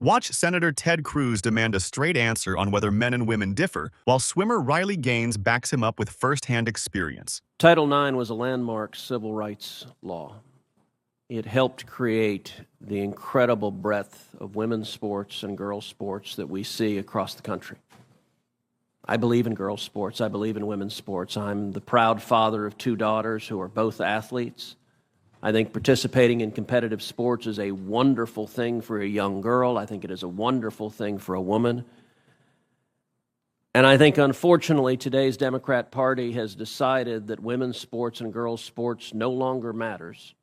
Watch Senator Ted Cruz demand a straight answer on whether men and women differ, while swimmer Riley Gaines backs him up with firsthand experience. Title IX was a landmark civil rights law. It helped create the incredible breadth of women's sports and girls' sports that we see across the country. I believe in girls' sports. I believe in women's sports. I'm the proud father of 2 daughters who are both athletes. I think participating in competitive sports is a wonderful thing for a young girl. I think it is a wonderful thing for a woman. And I think, unfortunately, today's Democrat Party has decided that women's sports and girls' sports no longer matters,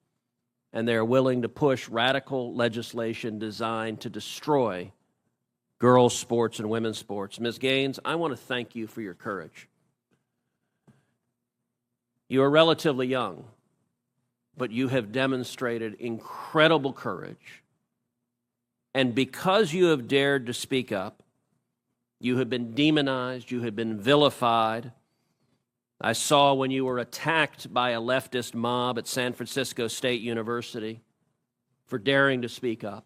and they're willing to push radical legislation designed to destroy girls' sports and women's sports. Ms. Gaines, I want to thank you for your courage. You are relatively young, but you have demonstrated incredible courage. And because you have dared to speak up, you have been demonized, you have been vilified. I saw when you were attacked by a leftist mob at San Francisco State University for daring to speak up.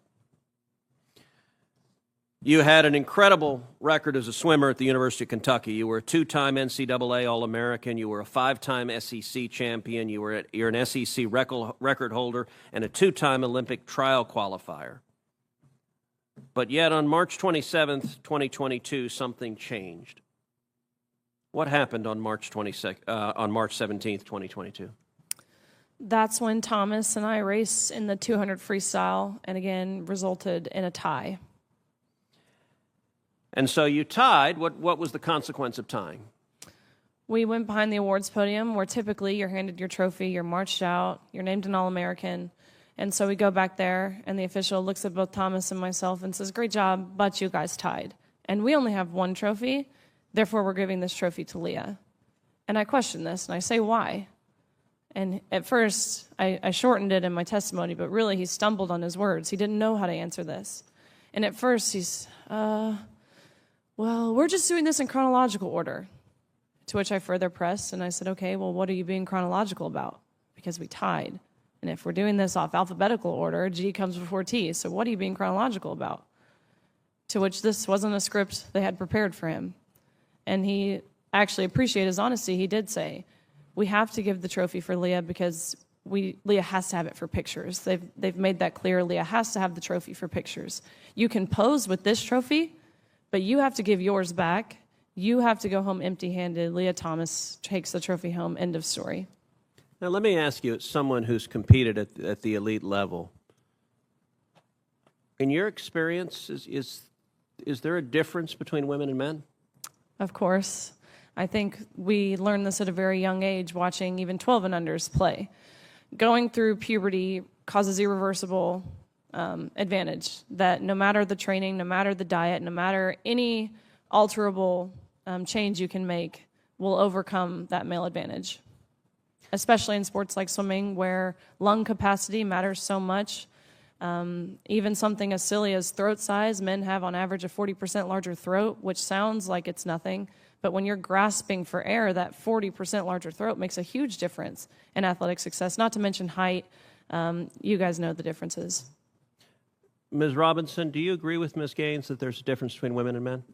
You had an incredible record as a swimmer at the University of Kentucky. You were a 2-time NCAA All-American. You were a 5-time SEC champion. You're an SEC record holder and a 2-time Olympic trial qualifier. But yet on March 27th, 2022, something changed. What happened on March 17th, 2022? That's when Thomas and I raced in the 200 freestyle and again resulted in a tie. And so you tied. What was the consequence of tying? We went behind the awards podium where typically you're handed your trophy, you're marched out, you're named an All-American. And so we go back there and the official looks at both Thomas and myself and says, "Great job, but you guys tied. And we only have 1 trophy, therefore we're giving this trophy to Lia." And I question this and I say, why? And at first I shortened it in my testimony, but really he stumbled on his words. He didn't know how to answer this. And at first he's, well, we're just doing this in chronological order. To which I further pressed, and I said, okay, well, what are you being chronological about? Because we tied. And if we're doing this off alphabetical order, G comes before T, so what are you being chronological about? To which this wasn't a script they had prepared for him. And he actually appreciated his honesty. He did say, we have to give the trophy for Lia because Lia has to have it for pictures. They've made that clear. Lia has to have the trophy for pictures. You can pose with this trophy, but you have to give yours back. You have to go home empty-handed. Lia Thomas takes the trophy home. End of story. Now, let me ask you, as someone who's competed at the elite level, in your experience, is there a difference between women and men? Of course. I think we learned this at a very young age, watching even 12 and unders play. Going through puberty causes irreversible advantage, that no matter the training, no matter the diet, no matter any alterable change you can make, will overcome that male advantage. Especially in sports like swimming, where lung capacity matters so much. Even something as silly as throat size, men have on average a 40% larger throat, which sounds like it's nothing, but when you're grasping for air, that 40% larger throat makes a huge difference in athletic success, not to mention height. You guys know the differences. Ms. Robinson, do you agree with Ms. Gaines that there's a difference between women and men?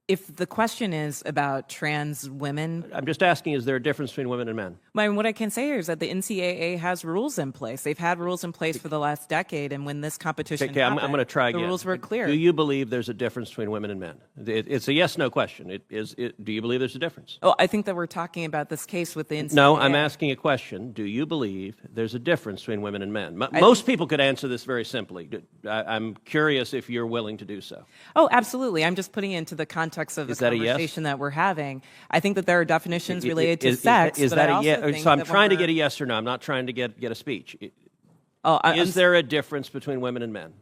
If the question is about trans women... I'm just asking, is there a difference between women and men? What I can say here is that the NCAA has rules in place. They've had rules in place for the last decade, and when this competition happened, I'm going to try again. The rules were clear. Do you believe there's a difference between women and men? It's a yes-no question. Do you believe there's a difference? Oh, I think that we're talking about this case with the NCAA. No, I'm asking a question. Do you believe there's a difference between women and men? Most people could answer this very simply. I'm curious if you're willing to do so. Oh, absolutely. I'm just putting it into the context of the conversation that we're having. I think that there are definitions related to sex. Is that a yes? So I'm trying to get a yes or no. I'm not trying to get a speech. Is there a difference between women and men?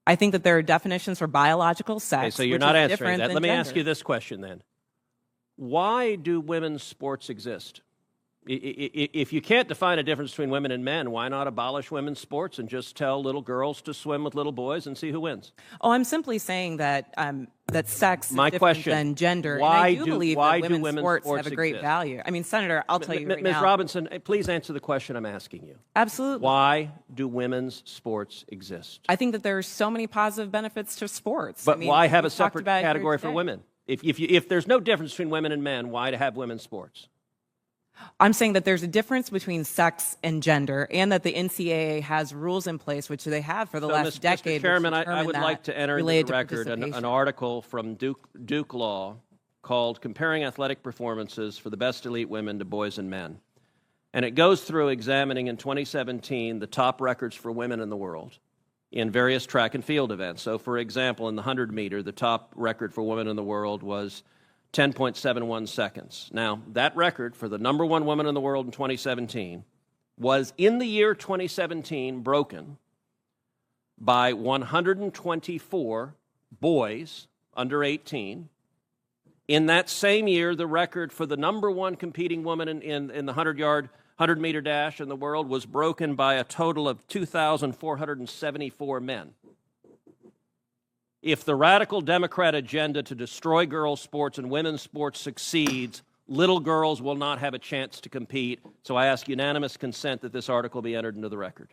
I think that there are definitions for biological sex. Okay, so you're not answering that. Let me ask you this question then. Why do women's sports exist? If you can't define a difference between women and men, why not abolish women's sports and just tell little girls to swim with little boys and see who wins? Oh, I'm simply saying that that sex is My different question, than gender. why and I do believe that women's sports have a great exist? value. I mean, Senator, I'll tell you right Ms. now. Robinson, please answer the question I'm asking you. Absolutely. Why do women's sports exist? I think that there are so many positive benefits to sports. But I mean, why have a we've talked separate about it here category for today. women? If there's no difference between women and men, why to have women's sports? I'm saying that there's a difference between sex and gender, and that the NCAA has rules in place, which they have for the last decade. Mr. Chairman, which I would determine like that to enter into related the to record an participation. article from Duke Law called Comparing Athletic Performances for the Best Elite Women to Boys and Men. And it goes through examining in 2017 the top records for women in the world in various track and field events. So, for example, in the 100 meter, the top record for women in the world was 10.71 seconds. Now, that record for the number one woman in the world in 2017 was, in the year 2017, broken by 124 boys under 18. In that same year, the record for the number one competing woman in the 100-meter dash in the world was broken by a total of 2,474 men. If the radical Democrat agenda to destroy girls' sports and women's sports succeeds, little girls will not have a chance to compete. So I ask unanimous consent that this article be entered into the record.